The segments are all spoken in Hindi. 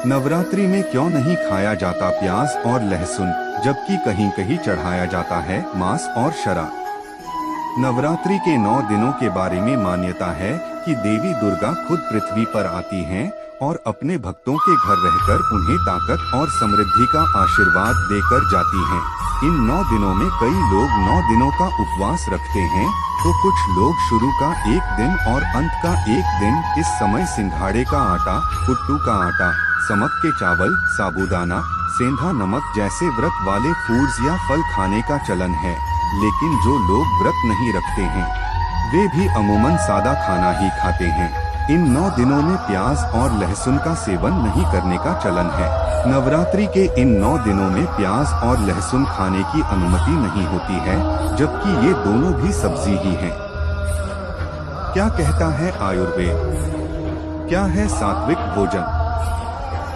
नवरात्रि में क्यों नहीं खाया जाता प्याज और लहसुन, जबकि कहीं कहीं चढ़ाया जाता है मांस और शराब। नवरात्रि के 9 दिनों के बारे में मान्यता है कि देवी दुर्गा खुद पृथ्वी पर आती हैं और अपने भक्तों के घर रहकर उन्हें ताकत और समृद्धि का आशीर्वाद देकर जाती हैं। इन 9 दिनों में कई लोग 9 दिनों का उपवास रखते हैं, तो कुछ लोग शुरू का एक दिन और अंत का एक दिन। इस समय सिंघाड़े का आटा, कुट्टू का आटा, समक के चावल, साबूदाना, सेंधा नमक जैसे व्रत वाले फूड्स या फल खाने का चलन है। लेकिन जो लोग व्रत नहीं रखते हैं वे भी अमूमन सादा खाना ही खाते हैं। इन 9 दिनों में प्याज और लहसुन का सेवन नहीं करने का चलन है। नवरात्रि के इन 9 दिनों में प्याज और लहसुन खाने की अनुमति नहीं होती है, जबकि ये दोनों भी सब्जी ही हैं। क्या कहता है आयुर्वेद? क्या है सात्विक भोजन?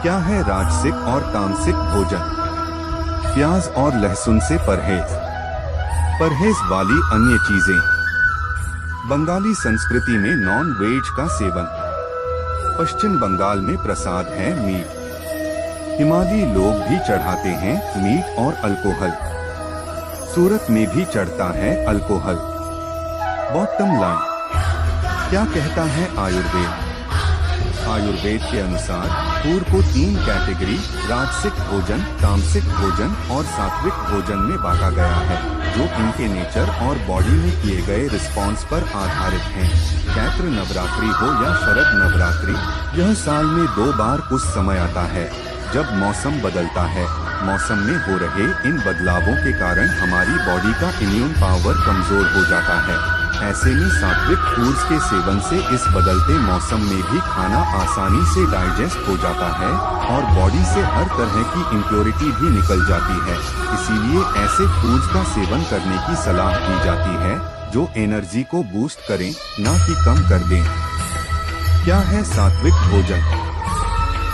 क्या है राजसिक और तामसिक भोजन? प्याज और लहसुन से परहेज, परहेज वाली अन्य चीजें। बंगाली संस्कृति में नॉन वेज का सेवन। पश्चिम बंगाल में प्रसाद है मीट। हिमालयी लोग भी चढ़ाते हैं मीट और अल्कोहल। सूरत में भी चढ़ता है अल्कोहल। बॉटम लाइन, क्या कहता है आयुर्वेद? आयुर्वेद के अनुसार फूड को 3 कैटेगरी राजसिक भोजन, तामसिक भोजन और सात्विक भोजन में बांटा गया है, जो इनके नेचर और बॉडी में किए गए रिस्पॉन्स पर आधारित हैं। चैत्र नवरात्रि हो या शरद नवरात्रि, यह साल में 2 बार उस समय आता है जब मौसम बदलता है। मौसम में हो रहे इन बदलावों के कारण हमारी बॉडी का इम्यून पावर कमजोर हो जाता है। ऐसे में सात्विक फूड्स के सेवन से इस बदलते मौसम में भी खाना आसानी से डाइजेस्ट हो जाता है और बॉडी से हर तरह की इम्प्योरिटी भी निकल जाती है। इसीलिए ऐसे फूड्स का सेवन करने की सलाह दी जाती है जो एनर्जी को बूस्ट करें, ना कि कम कर दें। क्या है सात्विक भोजन?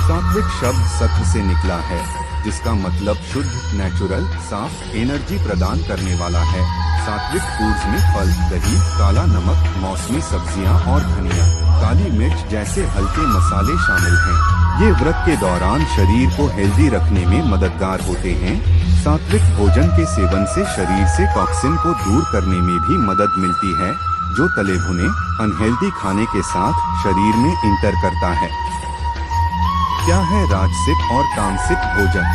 सात्विक शब्द सत्व से निकला है, जिसका मतलब शुद्ध, नेचुरल, साफ, एनर्जी प्रदान करने वाला है। सात्विक फूड्स में फल, दही, काला नमक, मौसमी सब्जियां और धनिया, काली मिर्च जैसे हल्के मसाले शामिल हैं। ये व्रत के दौरान शरीर को हेल्दी रखने में मददगार होते हैं। सात्विक भोजन के सेवन से शरीर से टॉक्सिन को दूर करने में भी मदद मिलती है, जो तले भुने अनहेल्दी खाने के साथ शरीर में इंटर करता है। क्या है राजसिक और तामसिक भोजन?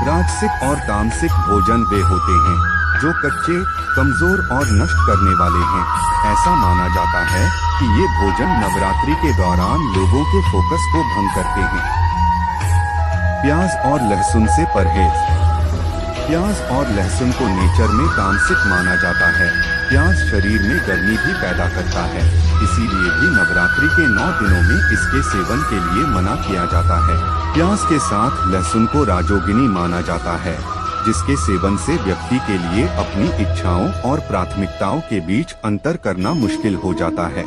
राजसिक और तामसिक भोजन वे होते हैं जो कच्चे, कमजोर और नष्ट करने वाले हैं। ऐसा माना जाता है कि ये भोजन नवरात्रि के दौरान लोगों के फोकस को भंग करते हैं। प्याज और लहसुन से परहेज। प्याज और लहसुन को नेचर में तामसिक माना जाता है। प्याज शरीर में गर्मी भी पैदा करता है, इसीलिए भी नवरात्रि के 9 दिनों में इसके सेवन के लिए मना किया जाता है। प्याज के साथ लहसुन को राजोगिनी माना जाता है, जिसके सेवन से व्यक्ति के लिए अपनी इच्छाओं और प्राथमिकताओं के बीच अंतर करना मुश्किल हो जाता है।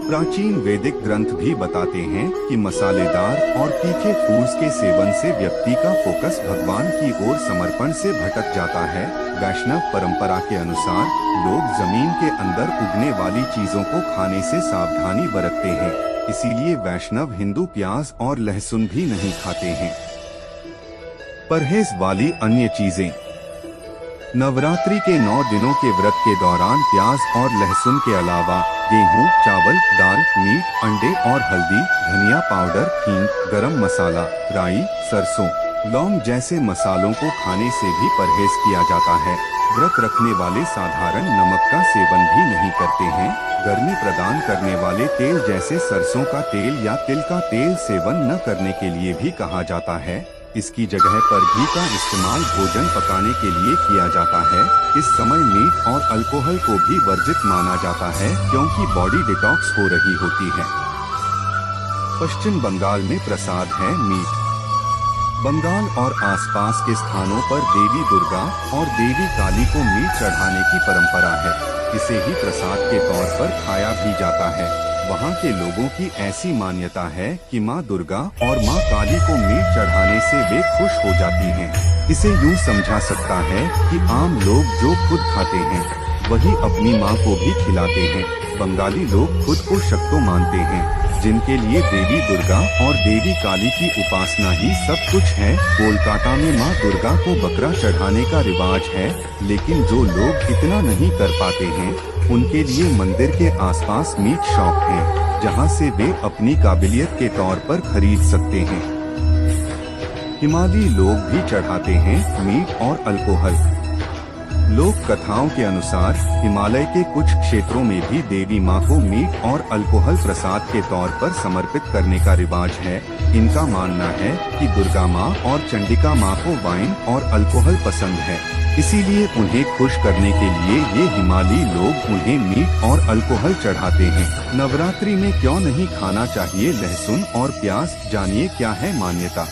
प्राचीन वैदिक ग्रंथ भी बताते हैं कि मसालेदार और तीखे फूड्स के सेवन से व्यक्ति का फोकस भगवान की ओर समर्पण से भटक जाता है। वैष्णव परंपरा के अनुसार लोग जमीन के अंदर उगने वाली चीजों को खाने से सावधानी बरतते हैं, इसीलिए वैष्णव हिंदू प्याज और लहसुन भी नहीं खाते हैं। परहेज वाली अन्य चीजें। नवरात्रि के 9 दिनों के व्रत के दौरान प्याज और लहसुन के अलावा गेहूं, चावल, दाल, मीट, अंडे और हल्दी, धनिया पाउडर, हींग, गरम मसाला, राई, सरसों, लौंग जैसे मसालों को खाने से भी परहेज किया जाता है। व्रत रखने वाले साधारण नमक का सेवन भी नहीं करते हैं। गर्मी प्रदान करने वाले तेल जैसे सरसों का तेल या तिल का तेल सेवन न करने के लिए भी कहा जाता है। इसकी जगह पर घी का इस्तेमाल भोजन पकाने के लिए किया जाता है। इस समय मीट और अल्कोहल को भी वर्जित माना जाता है, क्योंकि बॉडी डिटॉक्स हो रही होती है। पश्चिम बंगाल में प्रसाद है मीट। बंगाल और आसपास के स्थानों पर देवी दुर्गा और देवी काली को मीट चढ़ाने की परंपरा है। इसे ही प्रसाद के तौर पर खाया भी जाता है। वहाँ के लोगों की ऐसी मान्यता है कि माँ दुर्गा और माँ काली को मीट चढ़ाने से वे खुश हो जाती हैं। इसे यूँ समझा सकता है कि आम लोग जो खुद खाते हैं वही अपनी माँ को भी खिलाते हैं। बंगाली लोग खुद को शक्तो मानते हैं। जिनके लिए देवी दुर्गा और देवी काली की उपासना ही सब कुछ है। कोलकाता में माँ दुर्गा को बकरा चढ़ाने का रिवाज है, लेकिन जो लोग इतना नहीं कर पाते हैं उनके लिए मंदिर के आसपास मीट शॉप है, जहां से वे अपनी काबिलियत के तौर पर खरीद सकते हैं। हिमालयी लोग भी चढ़ाते हैं मीट और अल्कोहल। लोक कथाओं के अनुसार हिमालय के कुछ क्षेत्रों में भी देवी माँ को मीट और अल्कोहल प्रसाद के तौर पर समर्पित करने का रिवाज है। इनका मानना है कि दुर्गा माँ और चंडिका माँ को वाइन और अल्कोहल पसंद है, इसीलिए उन्हें खुश करने के लिए ये हिमालयी लोग उन्हें मीट और अल्कोहल चढ़ाते हैं। नवरात्रि में क्यों नहीं खाना चाहिए लहसुन और प्याज, जानिए क्या है मान्यता।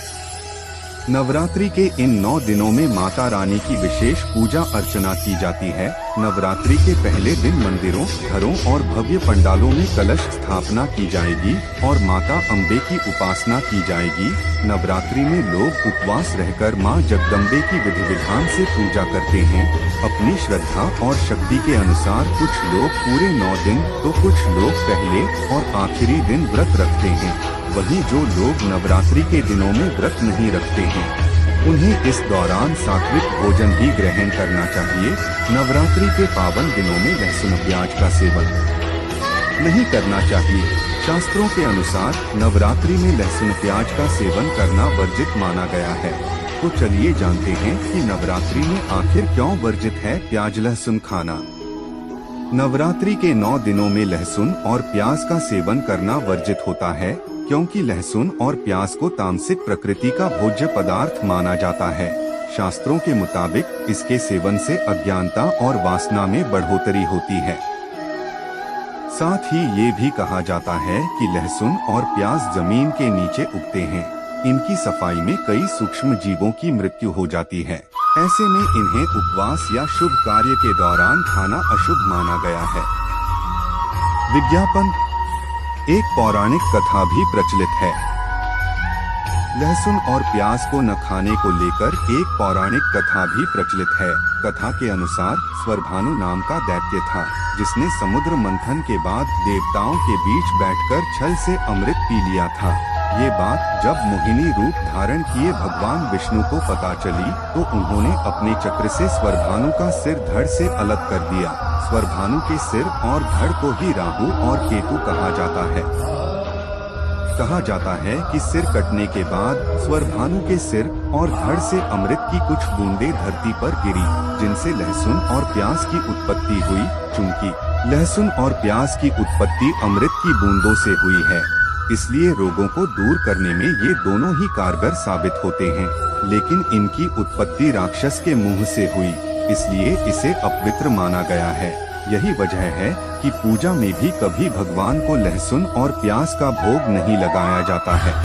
नवरात्रि के इन 9 दिनों में माता रानी की विशेष पूजा अर्चना की जाती है। नवरात्रि के पहले दिन मंदिरों, घरों और भव्य पंडालों में कलश स्थापना की जाएगी और माता अम्बे की उपासना की जाएगी। नवरात्रि में लोग उपवास रहकर मां जगदम्बे की विधि विधान से पूजा करते हैं। अपनी श्रद्धा और शक्ति के अनुसार कुछ लोग पूरे 9 दिन तो कुछ लोग पहले और आखिरी दिन व्रत रखते हैं। वहीं जो लोग नवरात्रि के दिनों में व्रत नहीं रखते हैं उन्हें इस दौरान सात्विक भोजन भी ग्रहण करना चाहिए। नवरात्रि के पावन दिनों में लहसुन प्याज का सेवन नहीं करना चाहिए। शास्त्रों के अनुसार नवरात्रि में लहसुन प्याज का सेवन करना वर्जित माना गया है। तो चलिए जानते हैं कि नवरात्रि में आखिर क्यों वर्जित है प्याज लहसुन खाना। नवरात्रि के 9 दिनों में लहसुन और प्याज का सेवन करना वर्जित होता है, क्योंकि लहसुन और प्याज को तामसिक प्रकृति का भोज्य पदार्थ माना जाता है। शास्त्रों के मुताबिक इसके सेवन से अज्ञानता और वासना में बढ़ोतरी होती है। साथ ही ये भी कहा जाता है कि लहसुन और प्याज जमीन के नीचे उगते हैं। इनकी सफाई में कई सूक्ष्म जीवों की मृत्यु हो जाती है। ऐसे में इन्हें उपवास या शुभ कार्य के दौरान खाना अशुभ माना गया है। विज्ञापन। एक पौराणिक कथा भी प्रचलित है। लहसुन और प्याज को न खाने को लेकर एक पौराणिक कथा भी प्रचलित है। कथा के अनुसार स्वरभानु नाम का दैत्य था, जिसने समुद्र मंथन के बाद देवताओं के बीच बैठकर छल से अमृत पी लिया था। ये बात जब मोहिनी रूप धारण किए भगवान विष्णु को पता चली तो उन्होंने अपने चक्र से स्वरभानु का सिर धड़ से अलग कर दिया। स्वरभानु के सिर और धड़ को ही राहु और केतु कहा जाता है। कहा जाता है कि सिर कटने के बाद स्वरभानु के सिर और धड़ से अमृत की कुछ बूंदें धरती पर गिरी, जिनसे लहसुन और प्याज की उत्पत्ति हुई। चूंकि लहसुन और प्याज की उत्पत्ति अमृत की बूंदों से हुई है, इसलिए रोगों को दूर करने में ये दोनों ही कारगर साबित होते हैं। लेकिन इनकी उत्पत्ति राक्षस के मुंह से हुई, इसलिए इसे अपवित्र माना गया है। यही वजह है कि पूजा में भी कभी भगवान को लहसुन और प्याज का भोग नहीं लगाया जाता है।